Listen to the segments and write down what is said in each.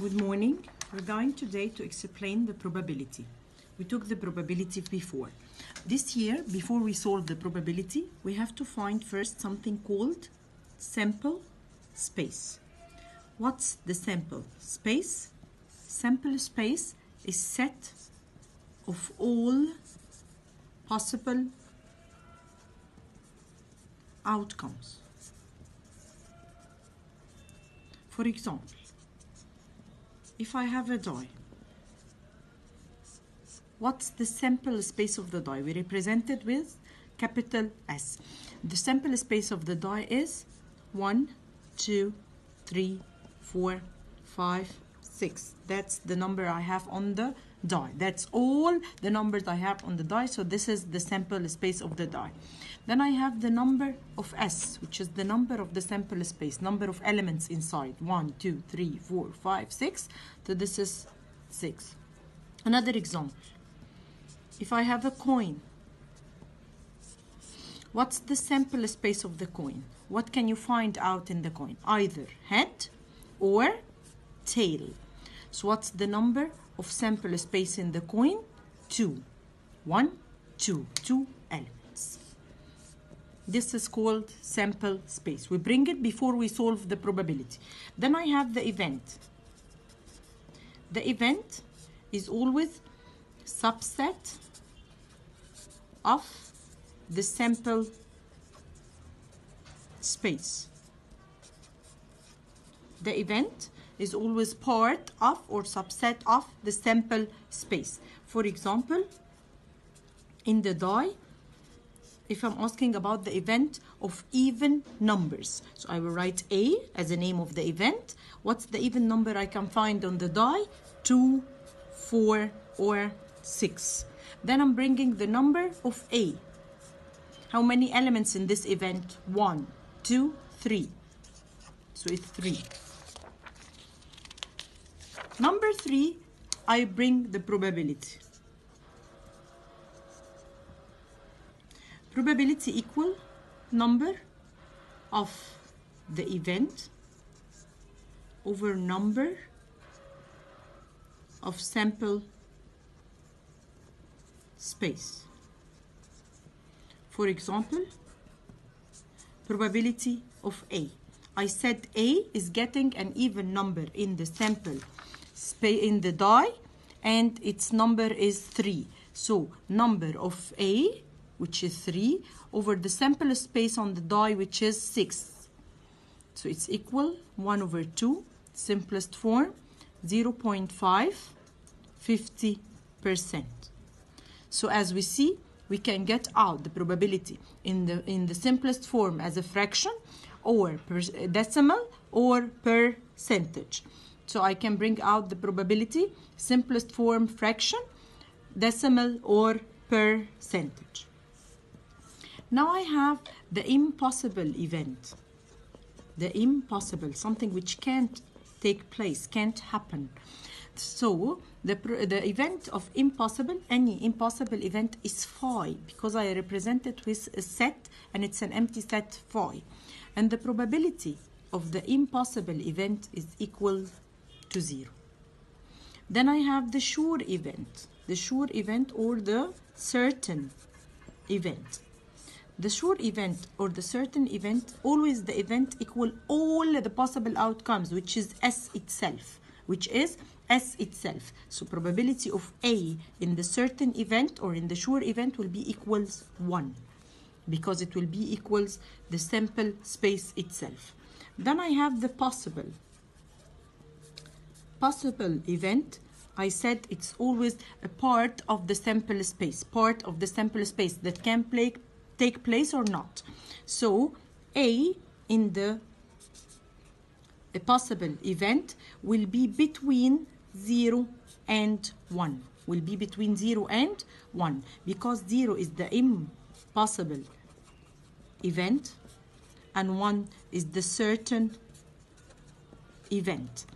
Good morning. We're going today to explain the probability. We took the probability before. This year, before we solve the probability, we have to find first something called sample space. What's the sample space? Sample space is set of all possible outcomes. For example, if I have a die, what's the sample space of the die? We represent it with capital S. The sample space of the die is 1, 2, 3, 4, 5, 6. That's the number I have on the die. That's all the numbers I have on the die. So this is the sample space of the die. Then I have the number of S, which is the number of the sample space, number of elements inside. 1, 2, 3, 4, 5, 6. So this is 6. Another example. If I have a coin, what's the sample space of the coin? What can you find out in the coin? Either head or tail. So what's the number of sample space in the coin? 2. 1, 2. 2 elements. This is called sample space. We bring it before we solve the probability. Then I have the event. The event is always subset of the sample space. The event is always part of or subset of the sample space. For example, in the die, if I'm asking about the event of even numbers, so I will write A as the name of the event. What's the even number I can find on the die? 2, 4, or 6. Then I'm bringing the number of A. How many elements in this event? 1, 2, 3. So it's 3. Number 3, I bring the probability. Probability equal number of the event over number of sample space. For example, probability of A. I said A is getting an even number in the sample space in the die, and its number is 3. So number of A, which is 3, over the sample space on the die, which is 6. So it's equal 1 over 2, simplest form, 0.5, 50%. So as we see, we can get out the probability in the simplest form as a fraction, or per decimal, or percentage. So I can bring out the probability, simplest form fraction, decimal, or percentage. Now I have the impossible event. The impossible, something which can't take place, can't happen. So the event of impossible, any impossible event is phi, because I represent it with a set and it's an empty set phi. And the probability of the impossible event is equal to 0. Then I have the sure event. The sure event or the certain event. The sure event or the certain event, always the event equal all the possible outcomes, which is S itself, So probability of A in the certain event or in the sure event will be equals 1, because it will be equals the sample space itself. Then I have the possible event. I said it's always a part of the sample space, that can take place or not. So A in a possible event will be between 0 and 1. Will be between 0 and 1, because 0 is the impossible event and 1 is the certain event.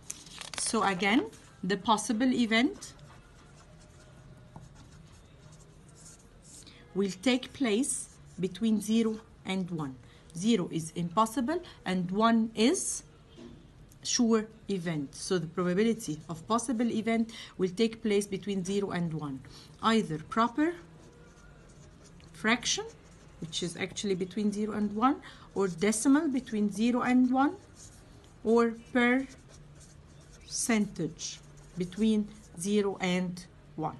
So again, the possible event will take place between 0 and 1. 0 is impossible and 1 is sure event. So the probability of possible event will take place between 0 and 1. Either proper fraction, which is actually between 0 and 1, or decimal between 0 and 1, or percentage between 0 and 1.